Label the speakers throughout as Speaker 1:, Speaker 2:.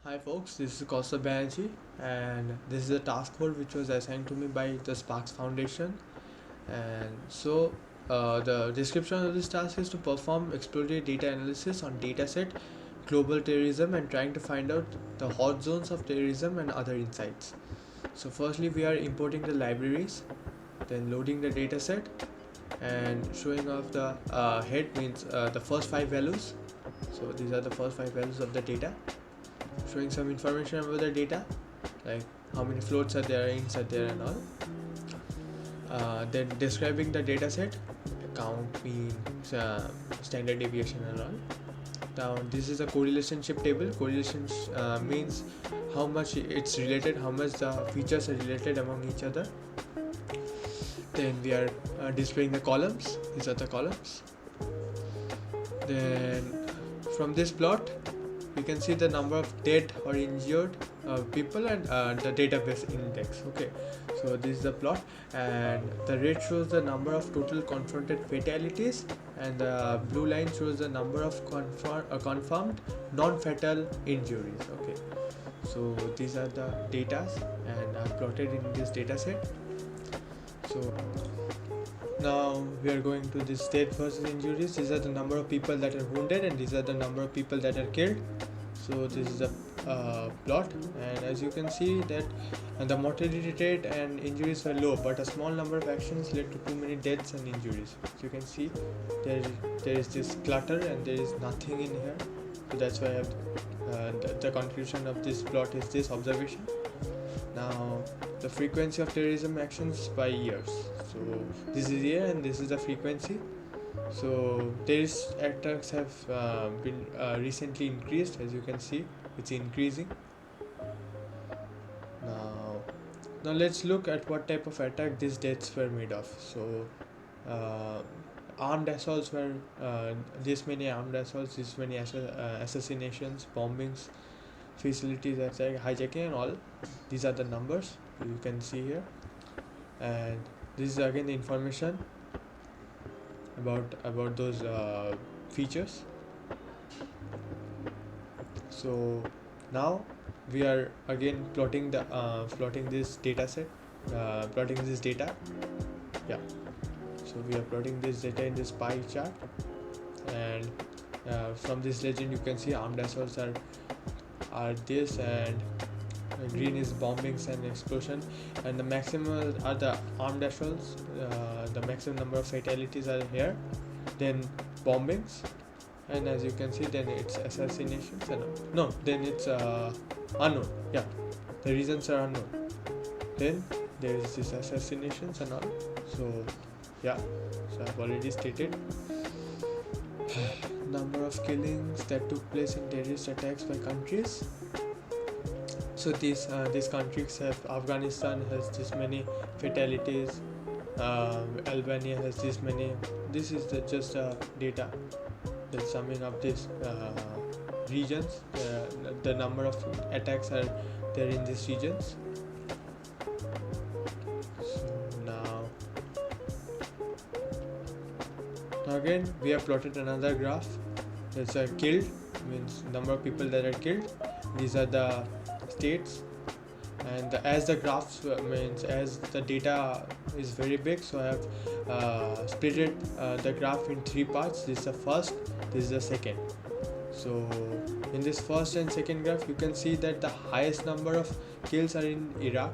Speaker 1: Hi folks, this is Kaustav Banerjee and this is a task 4 which was assigned to me by the Sparks Foundation. And the description of this task is to perform exploratory data analysis on dataset, global terrorism, and trying to find out the hot zones of terrorism and other insights. So firstly we are importing the libraries, then loading the dataset and showing off the head means the first 5 values. So these are the first 5 values of the data, showing some information about the data like how many floats are there, ints are there and all. Then describing the data set, count, mean, standard deviation and all. Now this is a correlationship table. Correlation means how much it's related, how much the features are related among each other. Then we are displaying the columns. These are the columns. Then from this plot we can see the number of dead or injured people and the database index. Okay, so this is the plot, and the red shows the number of total confronted fatalities, and the blue line shows the number of confirmed non-fatal injuries. Okay, so these are the data and are plotted in this data set. So now we are going to this death versus injuries. These are the number of people that are wounded and these are the number of people that are killed. So this is the plot, and as you can see that the mortality rate and injuries were low, but a small number of actions led to too many deaths and injuries. So you can see there is this clutter and there is nothing in here. So that's why I have the conclusion of this plot is this observation. Now the frequency of terrorism actions by years. So this is year and this is the frequency. So terrorist attacks have been recently increased. As you can see, it's increasing. Now let's look at what type of attack these deaths were made of. So armed assaults were this many armed assaults, this many assassinations, bombings, facilities attack, hijacking and all. These are the numbers you can see here, and this is again the information about those features. So now we are again plotting this data set, plotting this data. Yeah, so we are plotting this data in this pie chart, and from this legend you can see armed assaults are this, and green is bombings and explosion, and the maximum are the armed assaults. The maximum number of fatalities are here, then bombings, and as you can see then it's assassinations and no, then it's unknown. Yeah, the reasons are unknown. Then there is this assassinations and all. So yeah, so I've already stated number of killings that took place in terrorist attacks by countries. So these countries have, Afghanistan has this many fatalities, Albania has this many. This is just data that's summing up these regions. The number of attacks are there in these regions. So now again we have plotted another graph. There's a killed, means number of people that are killed. These are the states, and as the graphs means as the data is very big, so I have split it, the graph in 3 parts. This is the first, this is the second. So in this first and second graph you can see that the highest number of kills are in Iraq,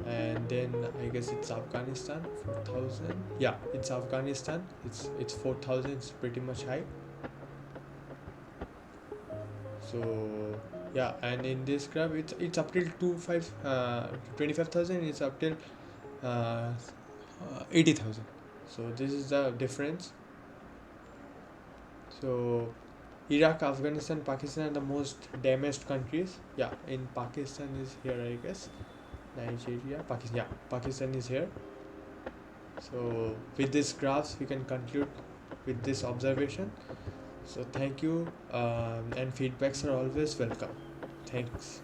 Speaker 1: and then I guess it's Afghanistan, 4,000. Yeah, it's Afghanistan, it's 4,000. It's pretty much high. So yeah, and in this graph it's up till 25,000. It's up till 80,000. So this is the difference. So Iraq, Afghanistan, Pakistan are the most damaged countries. Yeah, in Pakistan is here, I guess. Nigeria, Pakistan. Yeah, Pakistan is here. So with these graphs we can conclude with this observation. So thank you, and feedbacks are always welcome. Thanks.